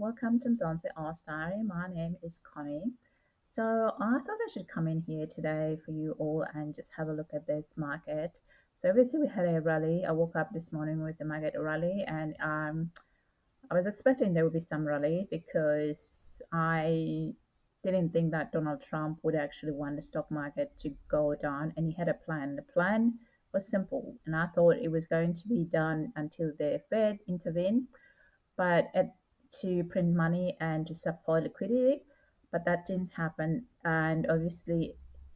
welcome to MzansiOz Diary. My name is Connie. So I thought I should come in here today for you all and just have a look at this market. So obviously we had a rally. I woke up this morning with the market rally, and I was expecting there would be some rally because I didn't think that Donald Trump would actually want the stock market to go down, and he had a plan. The plan was simple, and I thought it was going to be done until the Fed intervened, but to print money and to support liquidity, but that didn't happen. And obviously,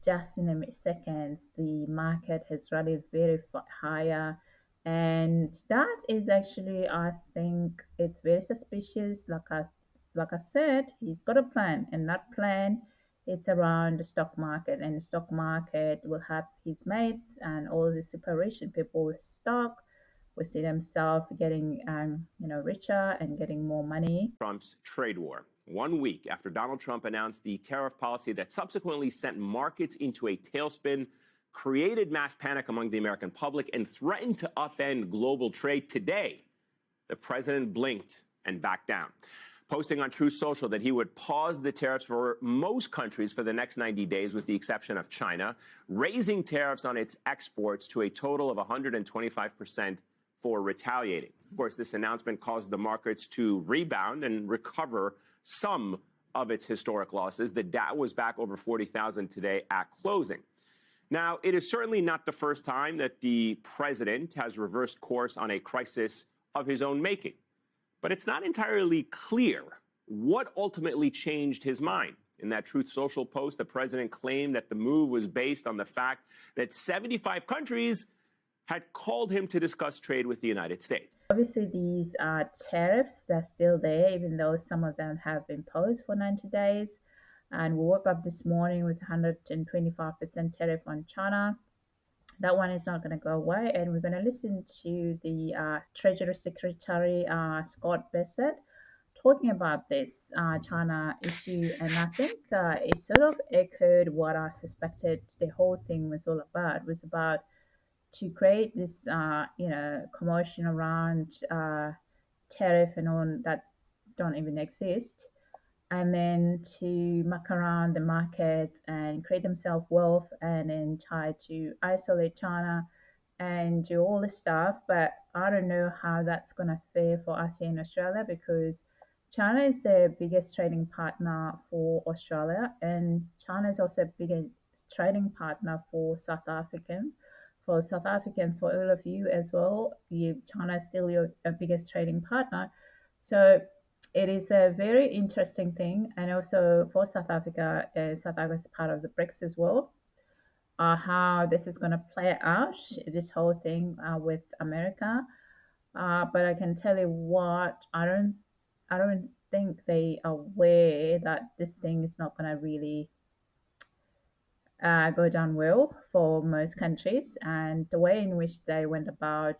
just in a seconds, the market has rallied very higher, and that is actually, I think, it's very suspicious. Like I said, he's got a plan, and that plan it's around the stock market, and the stock market will have his mates and all the super rich and people with stock will see themselves getting richer and getting more money. Trump's trade war. 1 week after Donald Trump announced the tariff policy that subsequently sent markets into a tailspin, created mass panic among the American public, and threatened to upend global trade, today, the president blinked and backed down, posting on Truth Social that he would pause the tariffs for most countries for the next 90 days, with the exception of China, raising tariffs on its exports to a total of 125% for retaliating. Of course, this announcement caused the markets to rebound and recover some of its historic losses. The Dow was back over 40,000 today at closing. Now, it is certainly not the first time that the president has reversed course on a crisis of his own making. But it's not entirely clear what ultimately changed his mind. In that Truth Social post, the president claimed that the move was based on the fact that 75 countries had called him to discuss trade with the United States. Obviously, these tariffs, they're still there, even though some of them have been paused for 90 days. And we woke up this morning with 125% tariff on China. That one is not going to go away. And we're going to listen to the Treasury Secretary, Scott Bessent, talking about this China issue. And I think it sort of echoed what I suspected the whole thing was all about. It was about to create this, commotion around tariff and all that don't even exist, and then to muck around the markets and create themselves wealth, and then try to isolate China and do all this stuff. But I don't know how that's going to fare for us here in Australia, because China is the biggest trading partner for Australia, and China is also the biggest trading partner for South Africans. For South Africans, for all of you as well, China is still your biggest trading partner. So it is a very interesting thing. And also for South Africa is part of the BRICS as well. How this is going to play out, this whole thing with America. But I can tell you what, I don't think they are aware that this thing is not going to really go down well for most countries, and the way in which they went about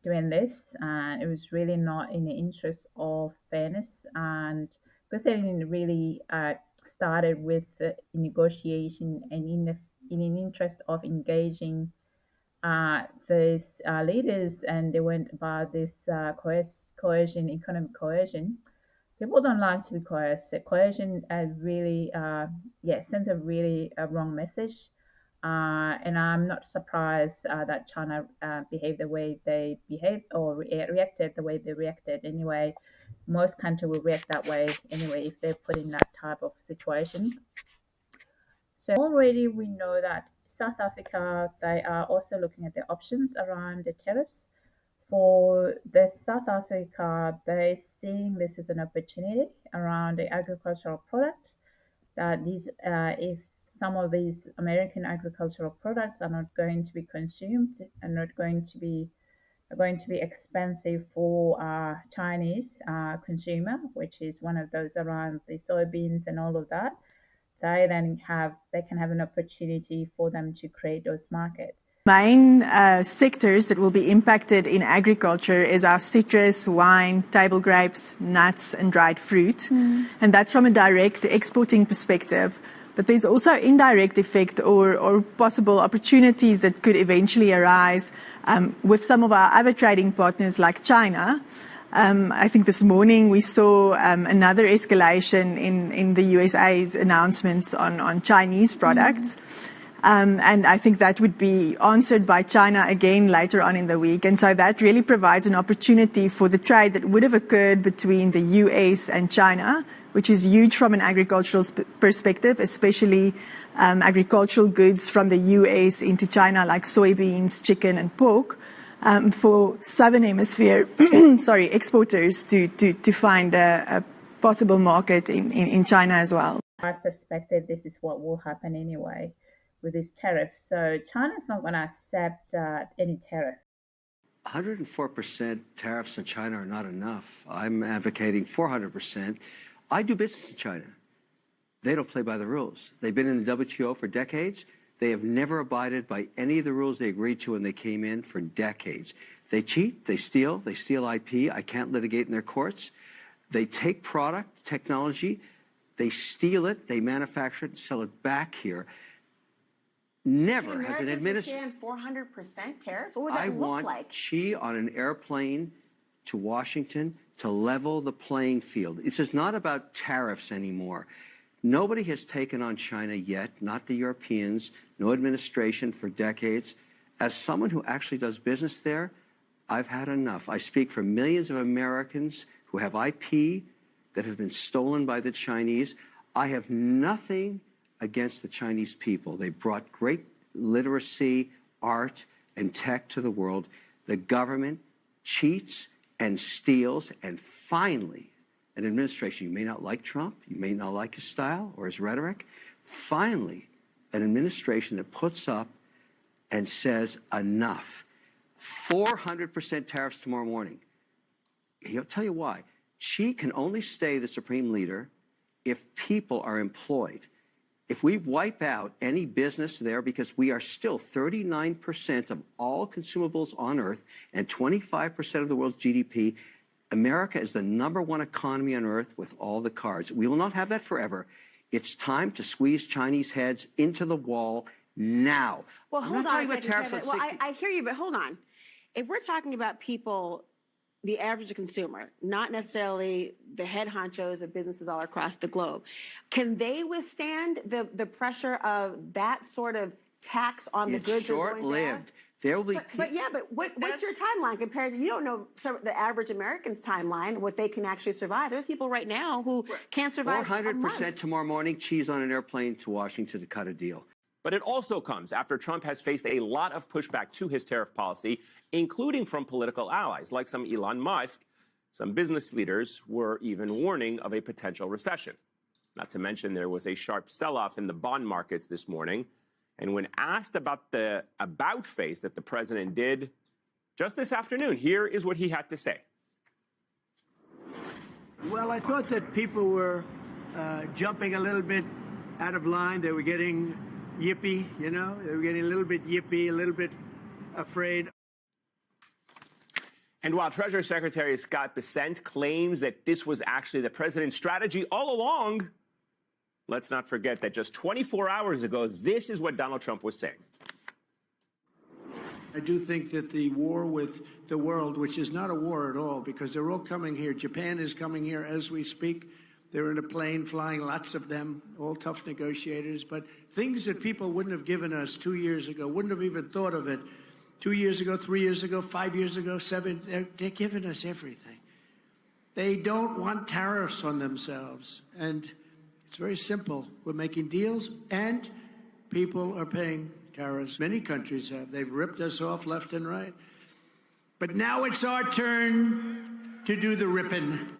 doing this, and it was really not in the interest of fairness, and because they didn't really started with the negotiation and in an interest of engaging these leaders, and they went about this coercion, economic coercion. People don't like to be coerced. Coercion really, sends a really wrong message. And I'm not surprised that China behaved the way they behaved, or reacted the way they reacted. Anyway, most countries will react that way anyway if they're put in that type of situation. So already we know that South Africa, they are also looking at the options around the tariffs. For the South Africa, they're seeing this as an opportunity around the agricultural product, that these, if some of these American agricultural products are not going to be consumed and are going to be expensive for Chinese consumer, which is one of those around the soybeans and all of that, they can have an opportunity for them to create those markets. Main sectors that will be impacted in agriculture is our citrus, wine, table grapes, nuts, and dried fruit. And that's from a direct exporting perspective. But there's also indirect effect or possible opportunities that could eventually arise with some of our other trading partners like China. I think this morning we saw another escalation in the USA's announcements on Chinese products. And I think that would be answered by China again later on in the week. And so that really provides an opportunity for the trade that would have occurred between the US and China, which is huge from an agricultural perspective, especially agricultural goods from the US into China, like soybeans, chicken, and pork, for Southern Hemisphere exporters to find a possible market in China as well. I suspected this is what will happen anyway with this tariff. So China's not going to accept any tariff. 104% tariffs on China are not enough. I'm advocating 400%. I do business in China. They don't play by the rules. They've been in the WTO for decades. They have never abided by any of the rules they agreed to when they came in for decades. They cheat, they steal IP. I can't litigate in their courts. They take product, technology, they steal it, they manufacture it and sell it back here. Never has an administration. 400% tariffs? What would that look like? I want Xi on an airplane to Washington to level the playing field. This is not about tariffs anymore. Nobody has taken on China yet, not the Europeans, no administration for decades. As someone who actually does business there, I've had enough. I speak for millions of Americans who have IP that have been stolen by the Chinese. I have nothing against the Chinese people. They brought great literacy, art, and tech to the world. The government cheats and steals, and finally, an administration, you may not like Trump, you may not like his style or his rhetoric, finally, an administration that puts up and says enough. 400% tariffs tomorrow morning. He'll tell you why. Xi can only stay the supreme leader if people are employed. If we wipe out any business there, because we are still 39% of all consumables on Earth and 25% of the world's GDP, America is the #1 economy on Earth with all the cards. We will not have that forever. It's time to squeeze Chinese heads into the wall now. Well, I'm hold not on talking a about second, tariffs Kevin. on Well, I hear you, but hold on. If we're talking about people, the average consumer, not necessarily the head honchos of businesses all across the globe, can they withstand the pressure of that sort of tax on the goods? It's short-lived. There will be. But what's your timeline compared to, you don't know the average American's timeline, what they can actually survive. There's people right now who can't survive 400% tomorrow morning, Xi's on an airplane to Washington to cut a deal. But it also comes after Trump has faced a lot of pushback to his tariff policy, including from political allies, like some Elon Musk. Some business leaders were even warning of a potential recession. Not to mention there was a sharp sell-off in the bond markets this morning. And when asked about the about face that the president did just this afternoon, here is what he had to say. Well, I thought that people were jumping a little bit out of line. They were getting yippy, you know? They were getting a little bit yippy, a little bit afraid. And while Treasury Secretary Scott Bessent claims that this was actually the president's strategy all along, let's not forget that just 24 hours ago, this is what Donald Trump was saying. I do think that the war with the world, which is not a war at all, because they're all coming here. Japan is coming here as we speak. They're in a plane flying, lots of them, all tough negotiators. But things that people wouldn't have given us 2 years ago, wouldn't have even thought of it 2 years ago, 3 years ago, 5 years ago, 7, they're giving us everything. They don't want tariffs on themselves. And it's very simple. We're making deals, and people are paying tariffs. Many countries have. They've ripped us off left and right. But now it's our turn to do the ripping.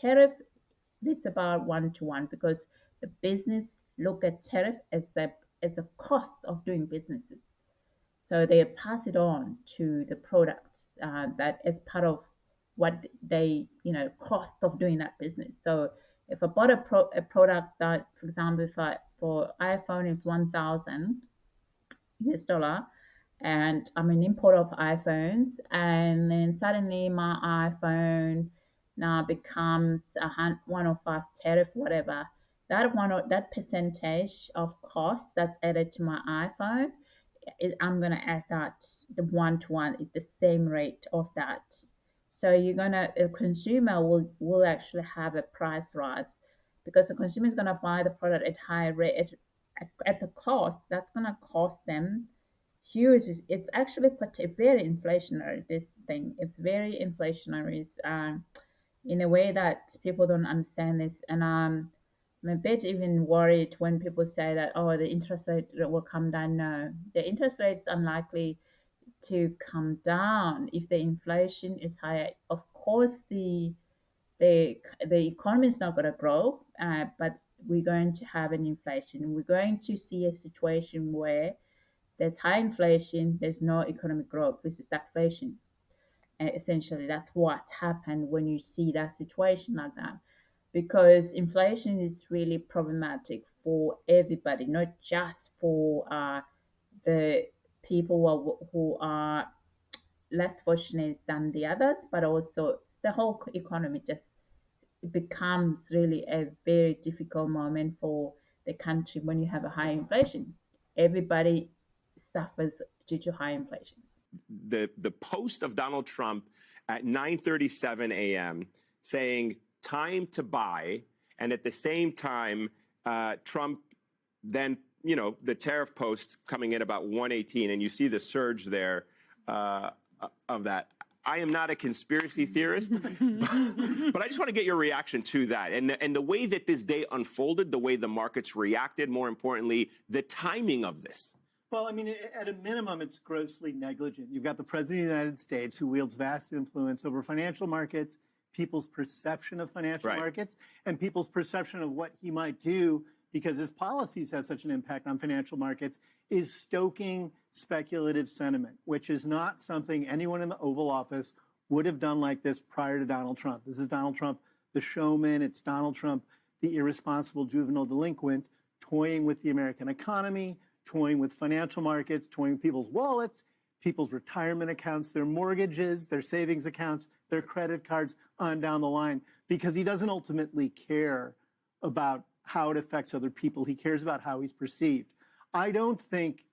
Tariff, it's about one-to-one, because the business look at tariff as a cost of doing businesses. So they pass it on to the products that as part of what they, cost of doing that business. So if I bought a product that, for example, for iPhone, it's $1,000 US, and I'm an importer of iPhones, and then suddenly my iPhone now becomes a 105 tariff, whatever. That percentage of cost that's added to my iPhone, I'm gonna add that the one-to-one is the same rate of that. So a consumer will actually have a price rise because the consumer is gonna buy the product at high rate at the cost that's gonna cost them huge. It's actually very inflationary. This thing, it's very inflationary. In a way that people don't understand this, and I'm a bit even worried when people say that, oh, the interest rate will come down. No, the interest rate is unlikely to come down if the inflation is higher. Of course, the the economy is not going to grow, but we're going to have an inflation. We're going to see a situation where there's high inflation, there's no economic growth. This is stagflation. Essentially, that's what happened when you see that situation like that, because inflation is really problematic for everybody, not just for the people who are less fortunate than the others, but also the whole economy just becomes really a very difficult moment for the country when you have a high inflation. Everybody suffers due to high inflation. The post of Donald Trump at 9:37 a.m. saying time to buy, and at the same time, Trump then, the tariff post coming in about 118, and you see the surge there of that. I am not a conspiracy theorist, but I just want to get your reaction to that and the way that this day unfolded, the way the markets reacted, more importantly, the timing of this. Well, I mean, at a minimum, it's grossly negligent. You've got the President of the United States who wields vast influence over financial markets, people's perception of financial markets, and people's perception of what he might do because his policies have such an impact on financial markets, is stoking speculative sentiment, which is not something anyone in the Oval Office would have done like this prior to Donald Trump. This is Donald Trump, the showman. It's Donald Trump, the irresponsible juvenile delinquent, toying with the American economy, toying with financial markets, toying with people's wallets, people's retirement accounts, their mortgages, their savings accounts, their credit cards, on down the line, because he doesn't ultimately care about how it affects other people. He cares about how he's perceived. I don't think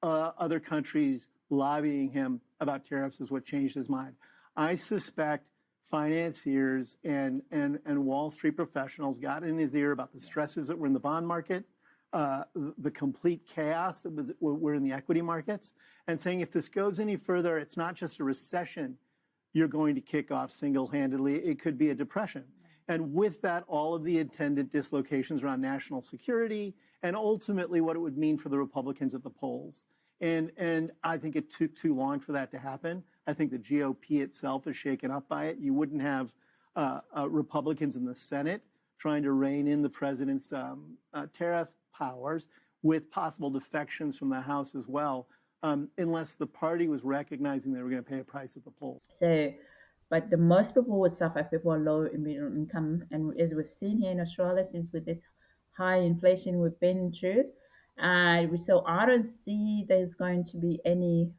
other countries lobbying him about tariffs is what changed his mind. I suspect financiers and Wall Street professionals got in his ear about the stresses that were in the bond market, the complete chaos that were in the equity markets, and saying if this goes any further, it's not just a recession you're going to kick off single-handedly, it could be a depression. And with that, all of the attendant dislocations around national security and ultimately what it would mean for the Republicans at the polls. And I think it took too long for that to happen. I think the GOP itself is shaken up by it. You wouldn't have Republicans in the Senate trying to rein in the president's tariff powers with possible defections from the House as well, unless the party was recognizing they were going to pay a price at the polls. So, but the most people would suffer if people are low in middle income, and as we've seen here in Australia, since with this high inflation we've been through, so I don't see there's going to be any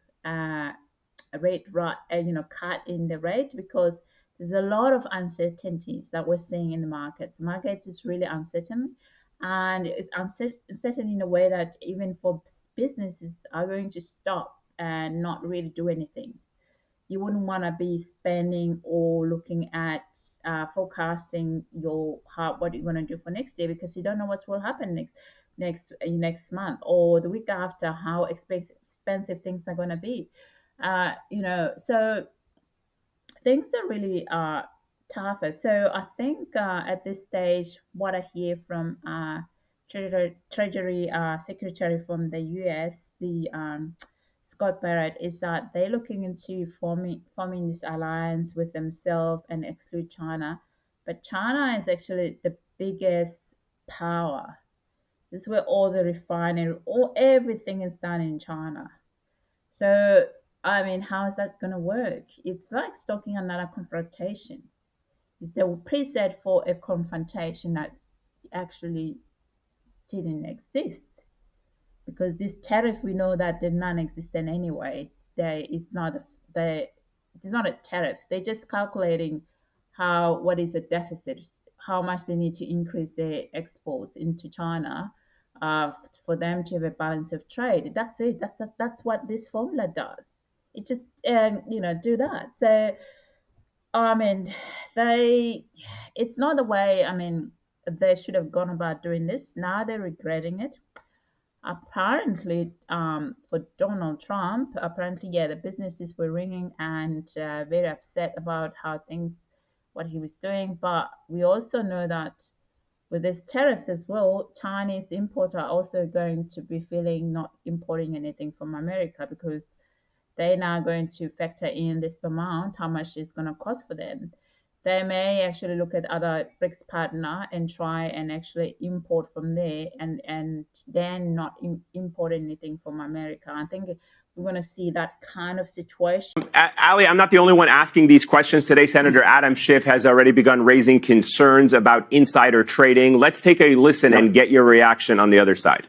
cut in the rate, because there's a lot of uncertainties that we're seeing in the markets. The markets is really uncertain, and it's uncertain in a way that even for businesses are going to stop and not really do anything. You wouldn't want to be spending or looking at forecasting what you're going to do for next year, because you don't know what will happen next month or the week after, how expensive things are going to be. So things are really tougher. So I think at this stage, what I hear from Treasury Secretary from the U.S., the Scott Barrett, is that they're looking into forming this alliance with themselves and exclude China. But China is actually the biggest power. This is where all the refinery, everything is done in China. So, I mean, how is that going to work? It's like stoking another confrontation. It's the preset for a confrontation that actually didn't exist. Because this tariff, we know that they're non-existent anyway. It's not a tariff. They're just calculating what is a deficit, how much they need to increase their exports into China for them to have a balance of trade. That's it. That's what this formula does. It just do that. So I mean, it's not the way, I mean, they should have gone about doing this. Now they're regretting it. Apparently, for Donald Trump, apparently, yeah, the businesses were ringing and very upset about what he was doing. But we also know that with these tariffs as well, Chinese importers are also going to be feeling not importing anything from America because they're now going to factor in this amount, how much it's going to cost for them. They may actually look at other BRICS partner and try and actually import from there and then not import anything from America. I think we're going to see that kind of situation. Ali, I'm not the only one asking these questions today. Senator Adam Schiff has already begun raising concerns about insider trading. Let's take a listen and get your reaction on the other side.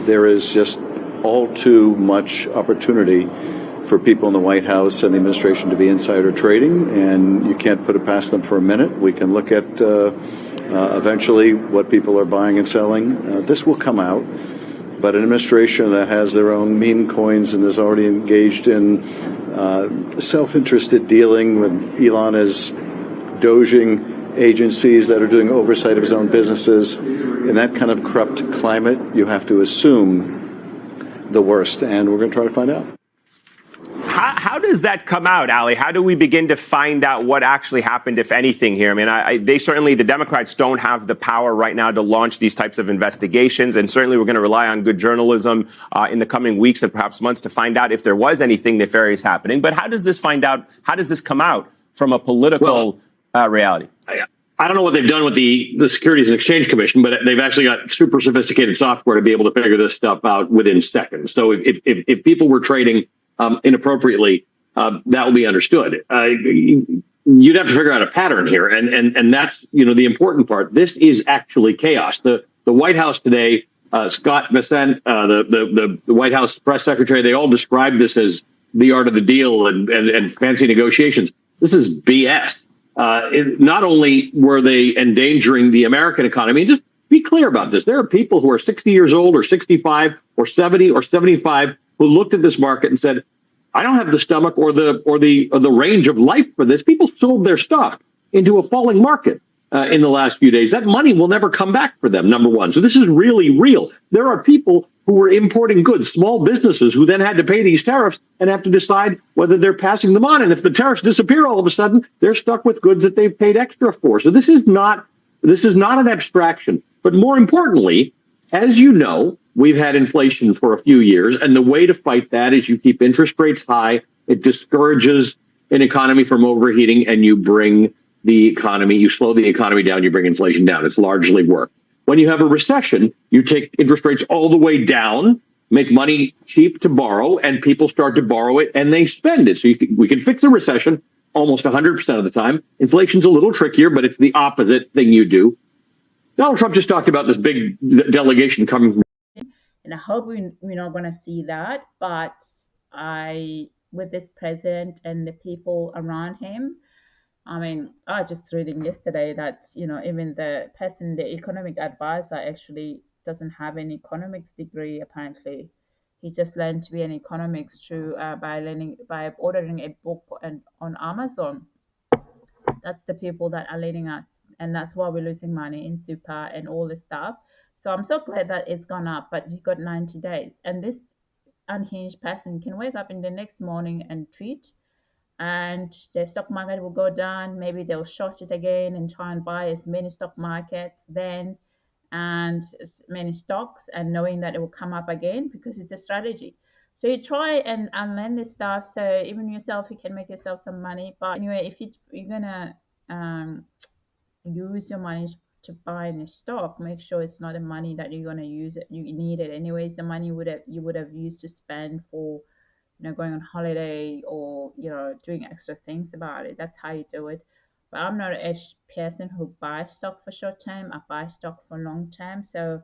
There is just all too much opportunity for people in the White House and the administration to be insider trading, and you can't put it past them for a minute. We can look at eventually what people are buying and selling. This will come out, but an administration that has their own meme coins and is already engaged in self-interested dealing when Elon is doging agencies that are doing oversight of his own businesses, in that kind of corrupt climate, you have to assume the worst, and we're going to try to find out. How does that come out, Ali? How do we begin to find out what actually happened, if anything, here? I mean, the Democrats don't have the power right now to launch these types of investigations, and certainly we're going to rely on good journalism in the coming weeks and perhaps months to find out if there was anything nefarious happening. But how does this come out from a political reality? I don't know what they've done with the Securities and Exchange Commission, but they've actually got super sophisticated software to be able to figure this stuff out within seconds. So if people were trading inappropriately, that will be understood. You'd have to figure out a pattern here, and that's the important part. This is actually chaos. The White House today, Scott Bessent, the White House press secretary, they all described this as the art of the deal and fancy negotiations. This is BS. Not only were they endangering the American economy, just be clear about this. There are people who are 60 years old or 65 or 70 or 75 who looked at this market and said, I don't have the stomach or the range of life for this. People sold their stock into a falling market in the last few days. That money will never come back for them, number one. So this is really real. There are people who were importing goods, small businesses, who then had to pay these tariffs and have to decide whether they're passing them on. And if the tariffs disappear all of a sudden, they're stuck with goods that they've paid extra for. So this is not an abstraction. But more importantly, as you know, we've had inflation for a few years, and the way to fight that is you keep interest rates high. It discourages an economy from overheating, and you slow the economy down, you bring inflation down. It's largely worked. When you have a recession, you take interest rates all the way down, make money cheap to borrow, and people start to borrow it and they spend it. So we can fix a recession almost 100% of the time. Inflation's a little trickier, but it's the opposite thing you do. Donald Trump just talked about this big delegation coming from. And I hope we're not going to see that. But with this president and the people around him, I mean, I just reading yesterday that, even the economic advisor actually doesn't have an economics degree, apparently. He just learned to be an economics through by ordering a book on Amazon. That's the people that are leading us. And that's why we're losing money in super and all this stuff. So I'm so glad that it's gone up, but you got 90 days. And this unhinged person can wake up in the next morning and tweet, and the stock market will go down. Maybe they'll short it again and try and buy as many stock markets then and as many stocks, and knowing that it will come up again because it's a strategy. So you try and unlearn this stuff, so even yourself, you can make yourself some money. But anyway, if you're gonna use your money to buy in a stock, make sure it's not the money that you're gonna use it. You need it anyways. The money you would have used to spend for going on holiday or doing extra things about it. That's how you do it. But I'm not a person who buys stock for short term. I buy stock for long term. So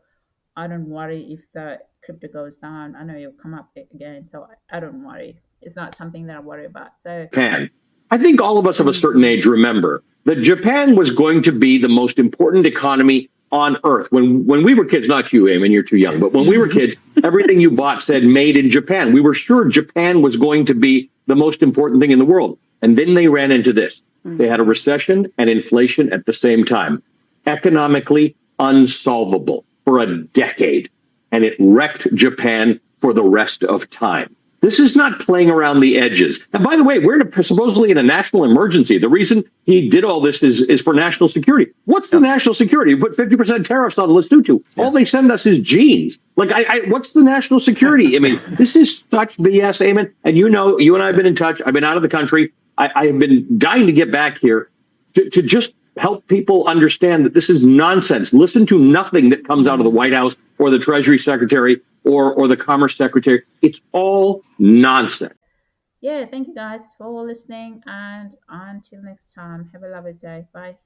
I don't worry if the crypto goes down. I know it'll come up again. So I don't worry. It's not something that I worry about. So Japan. I think all of us of a certain age remember that Japan was going to be the most important economy on earth. When we were kids, not you, Eamon, you're too young, but when we were kids, everything you bought said made in Japan. We were sure Japan was going to be the most important thing in the world. And then they ran into this. They had a recession and inflation at the same time. Economically unsolvable for a decade. And it wrecked Japan for the rest of time. This is not playing around the edges. And by the way, we're supposedly in a national emergency. The reason he did all this is for national security. What's the national security? You put 50% tariffs on Lesotho. All they send us is jeans. Like, what's the national security? I mean, this is such BS, Eamon. And you know, you and I have been in touch. I've been out of the country. I have been dying to get back here to just help people understand that this is nonsense. Listen to nothing that comes out of the White House or the Treasury Secretary or the Commerce Secretary. It's all nonsense. Yeah, thank you guys for listening, and until next time, have a lovely day. Bye.